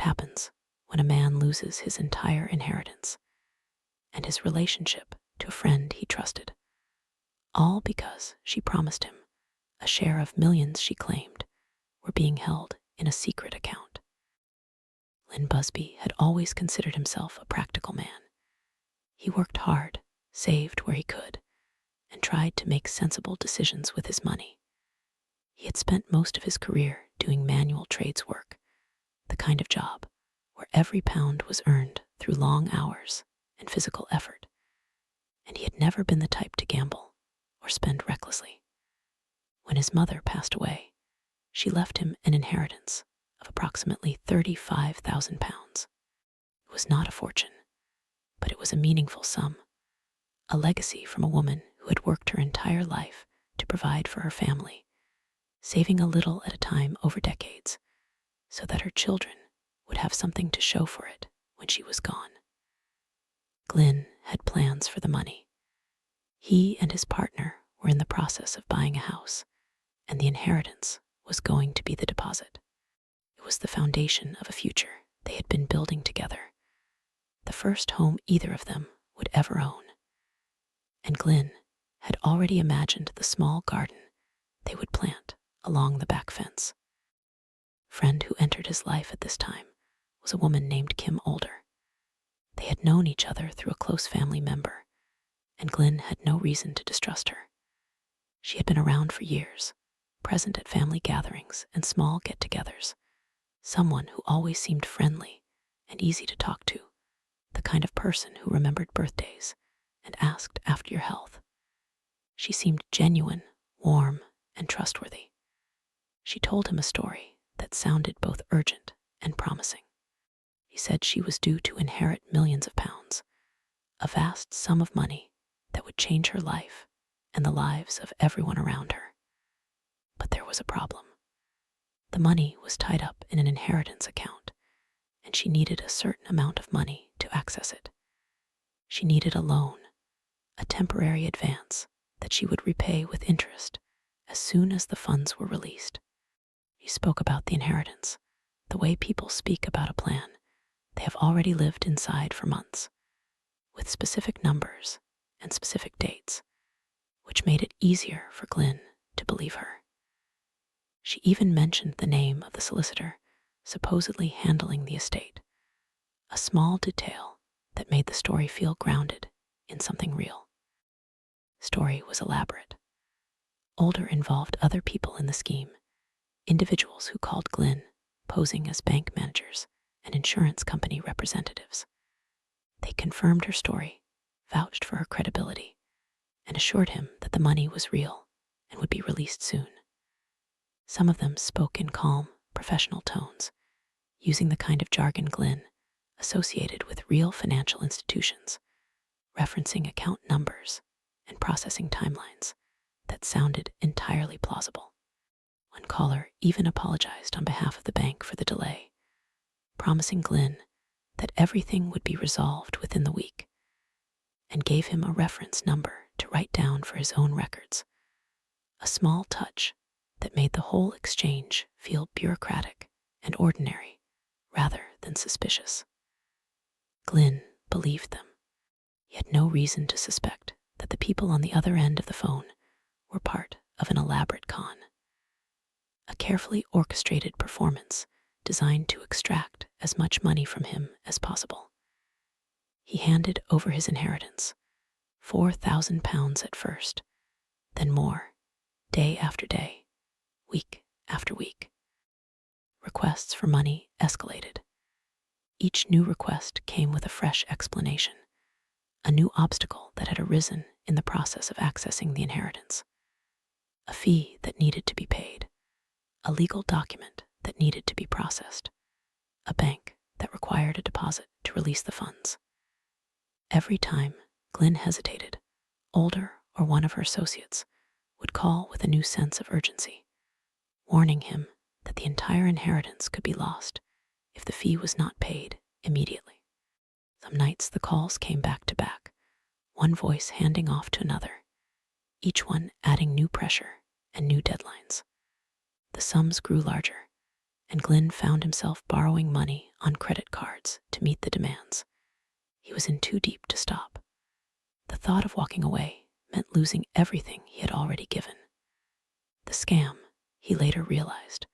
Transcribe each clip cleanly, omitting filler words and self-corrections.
happens when a man loses his entire inheritance and his relationship to a friend he trusted, all because she promised him a share of millions she claimed were being held in a secret account. Glyn Busby had always considered himself a practical man. He worked hard, saved where he could, and tried to make sensible decisions with his money. He had spent most of his career doing manual trades work, the kind of job where every pound was earned through long hours and physical effort, and he had never been the type to gamble or spend recklessly. When his mother passed away, she left him an inheritance of approximately £35,000. It was not a fortune, but it was a meaningful sum, a legacy from a woman who had worked her entire life to provide for her family, saving a little at a time over decades, so that her children would have something to show for it when she was gone. Glyn had plans for the money. He and his partner were in the process of buying a house, and the inheritance was going to be the deposit. It was the foundation of a future they had been building together, the first home either of them would ever own. And Glyn had already imagined the small garden they would plant along the back fence. A friend who entered his life at this time was a woman named Kim Older. They had known each other through a close family member, and Glyn had no reason to distrust her. She had been around for years, present at family gatherings and small get-togethers, someone who always seemed friendly and easy to talk to, the kind of person who remembered birthdays and asked after your health. She seemed genuine, warm, and trustworthy. She told him a story that sounded both urgent and promising. She said she was due to inherit millions of pounds, a vast sum of money that would change her life and the lives of everyone around her. But there was a problem. The money was tied up in an inheritance account, and she needed a certain amount of money to access it. She needed a loan, a temporary advance that she would repay with interest as soon as the funds were released. She spoke about the inheritance, the way people speak about a plan they have already lived inside for months, with specific numbers and specific dates, which made it easier for Glyn to believe her. She even mentioned the name of the solicitor supposedly handling the estate, a small detail that made the story feel grounded in something real. The story was elaborate. Older involved other people in the scheme, individuals who called Glyn, posing as bank managers and insurance company representatives. They confirmed her story, vouched for her credibility, and assured him that the money was real and would be released soon. Some of them spoke in calm, professional tones, using the kind of jargon Glyn associated with real financial institutions, referencing account numbers and processing timelines that sounded entirely plausible. One caller even apologized on behalf of the bank for the delay, promising Glyn that everything would be resolved within the week, and gave him a reference number to write down for his own records, a small touch that made the whole exchange feel bureaucratic and ordinary rather than suspicious. Glyn believed them. He had no reason to suspect that the people on the other end of the phone were part of an elaborate con, a carefully orchestrated performance designed to extract as much money from him as possible. He handed over his inheritance, £4,000 at first, then more, day after day, week after week. Requests for money escalated. Each new request came with a fresh explanation, a new obstacle that had arisen in the process of accessing the inheritance, a fee that needed to be paid, a legal document that needed to be processed, a bank that required a deposit to release the funds. Every time Glyn hesitated, Older or one of her associates would call with a new sense of urgency, warning him that the entire inheritance could be lost if the fee was not paid immediately. Some nights the calls came back to back, one voice handing off to another, each one adding new pressure and new deadlines. The sums grew larger, and Glyn found himself borrowing money on credit cards to meet the demands. He was in too deep to stop. The thought of walking away meant losing everything he had already given. The scam, he later realized,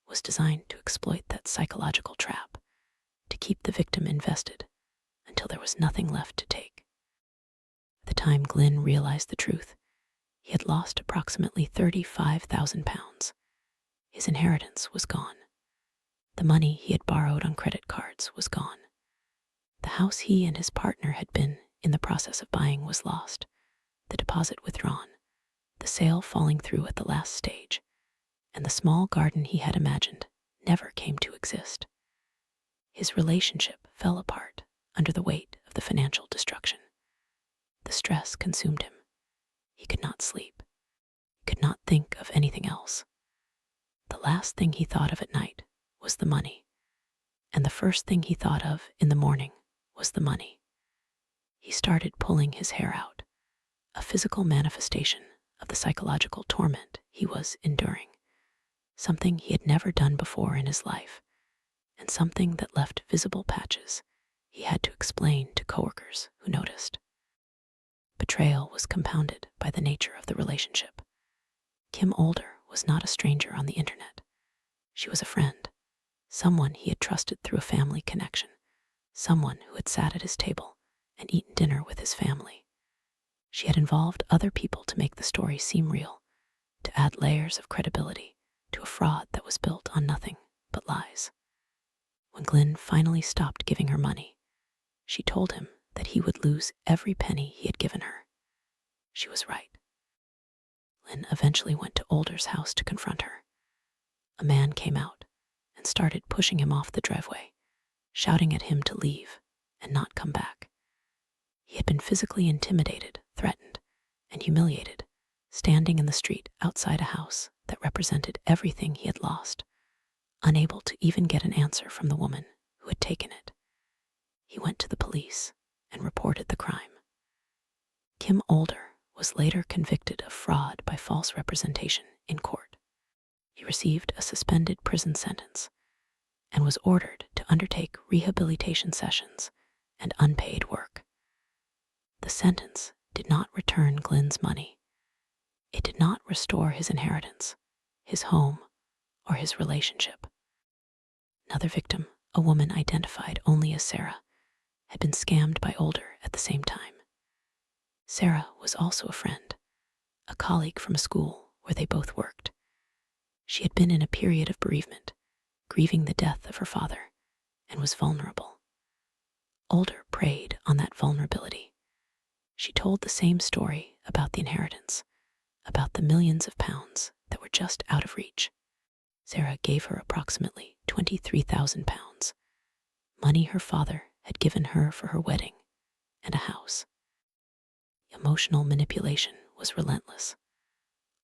was designed to exploit that psychological trap, to keep the victim invested until there was nothing left to take. By the time Glyn realized the truth, he had lost approximately £35,000. His inheritance was gone. The money he had borrowed on credit cards was gone. The house he and his partner had been in the process of buying was lost, the deposit withdrawn, the sale falling through at the last stage, and the small garden he had imagined never came to exist. His relationship fell apart under the weight of the financial destruction. The stress consumed him. He could not sleep. He could not think of anything else. The last thing he thought of at night was the money, and the first thing he thought of in the morning was the money. He started pulling his hair out, a physical manifestation of the psychological torment he was enduring, something he had never done before in his life, and something that left visible patches he had to explain to coworkers who noticed. Betrayal was compounded by the nature of the relationship. Kim Older was not a stranger on the internet. She was a friend, someone he had trusted through a family connection, someone who had sat at his table and eaten dinner with his family. She had involved other people to make the story seem real, to add layers of credibility to a fraud that was built on nothing but lies. When Glyn finally stopped giving her money, she told him that he would lose every penny he had given her. She was right. Glyn eventually went to Older's house to confront her. A man came out and started pushing him off the driveway, shouting at him to leave and not come back. He had been physically intimidated, threatened, and humiliated, standing in the street outside a house that represented everything he had lost, unable to even get an answer from the woman who had taken it. He went to the police and reported the crime. Kim Older was later convicted of fraud by false representation in court. He received a suspended prison sentence and was ordered to undertake rehabilitation sessions and unpaid work. The sentence did not return Glyn's money. It did not restore his inheritance, his home, or his relationship. Another victim, a woman identified only as Sarah, had been scammed by Older at the same time. Sarah was also a friend, a colleague from a school where they both worked. She had been in a period of bereavement, grieving the death of her father, and was vulnerable. Older preyed on that vulnerability. She told the same story about the inheritance, about the millions of pounds that were just out of reach. Sarah gave her approximately £23,000, money her father had given her for her wedding and a house. Emotional manipulation was relentless.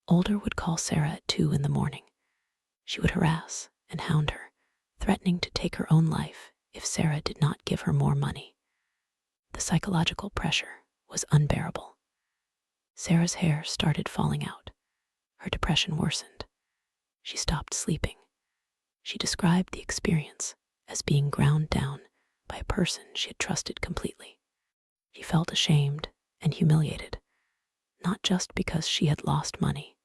Older would call Sarah at 2 a.m. She would harass and hound her, threatening to take her own life if Sarah did not give her more money. The psychological pressure was unbearable. Sarah's hair started falling out. Her depression worsened. She stopped sleeping. She described the experience as being ground down by a person she had trusted completely. She felt ashamed and humiliated, not just because she had lost money,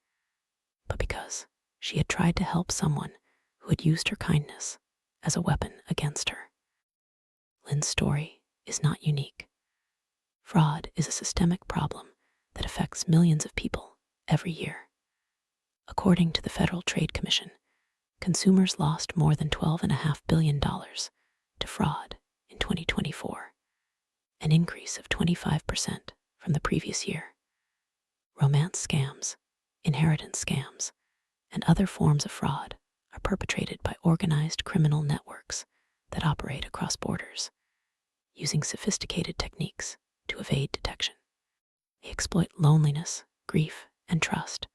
but because she had tried to help someone who had used her kindness as a weapon against her. Glyn's story is not unique. Fraud is a systemic problem that affects millions of people every year. According to the Federal Trade Commission, consumers lost more than $12.5 billion to fraud in 2024, an increase of 25% from the previous year. Romance scams, inheritance scams, and other forms of fraud are perpetrated by organized criminal networks that operate across borders, using sophisticated techniques to evade detection. They exploit loneliness, grief, and trust,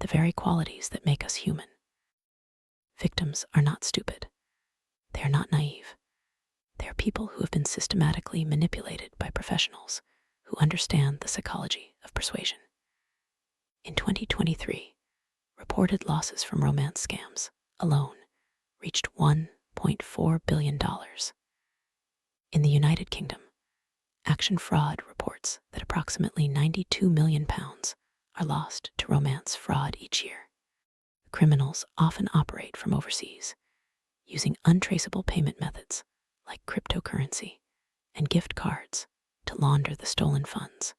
the very qualities that make us human. Victims are not stupid. They are not naive. They are people who have been systematically manipulated by professionals who understand the psychology of persuasion. In 2023, reported losses from romance scams alone reached $1.4 billion. In the United Kingdom, Action Fraud reports that approximately £92 million are lost to romance fraud each year. Criminals often operate from overseas, using untraceable payment methods like cryptocurrency and gift cards to launder the stolen funds.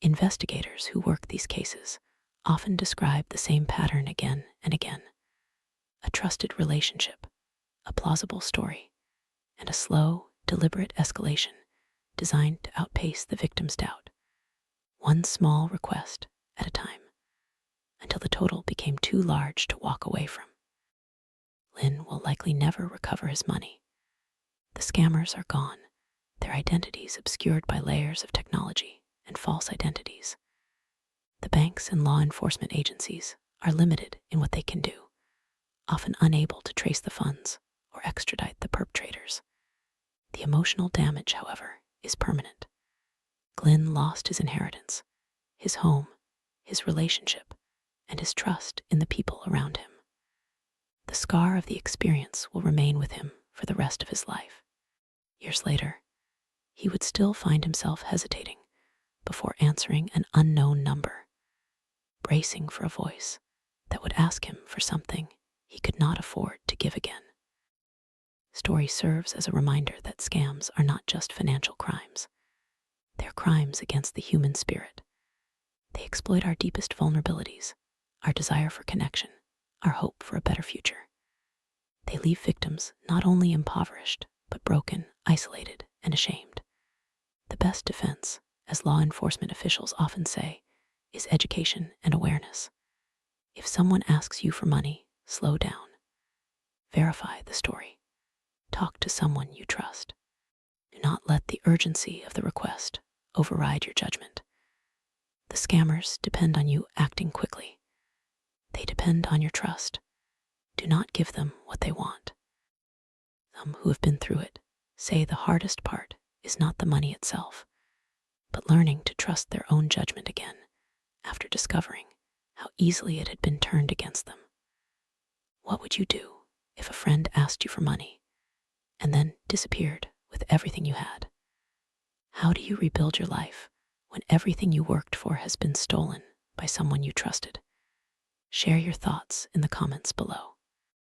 Investigators who work these cases often describe the same pattern again and again: a trusted relationship, a plausible story, and a slow, deliberate escalation designed to outpace the victim's doubt, one small request at a time, until the total became too large to walk away from. Glyn will likely never recover his money. The scammers are gone, their identities obscured by layers of technology and false identities. The banks and law enforcement agencies are limited in what they can do, often unable to trace the funds or extradite the perpetrators. The emotional damage, however, is permanent. Glyn lost his inheritance, his home, his relationship, and his trust in the people around him. The scar of the experience will remain with him for the rest of his life. Years later, he would still find himself hesitating before answering an unknown number, bracing for a voice that would ask him for something he could not afford to give again. Story serves as a reminder that scams are not just financial crimes. They're crimes against the human spirit. They exploit our deepest vulnerabilities, our desire for connection, our hope for a better future. They leave victims not only impoverished, but broken, isolated, and ashamed. The best defense, as law enforcement officials often say, is education and awareness. If someone asks you for money, slow down. Verify the story. Talk to someone you trust. Do not let the urgency of the request override your judgment. The scammers depend on you acting quickly. They depend on your trust. Do not give them what they want. Some who have been through it say the hardest part is not the money itself, but learning to trust their own judgment again after discovering how easily it had been turned against them. What would you do if a friend asked you for money and then disappeared with everything you had? How do you rebuild your life when everything you worked for has been stolen by someone you trusted? Share your thoughts in the comments below.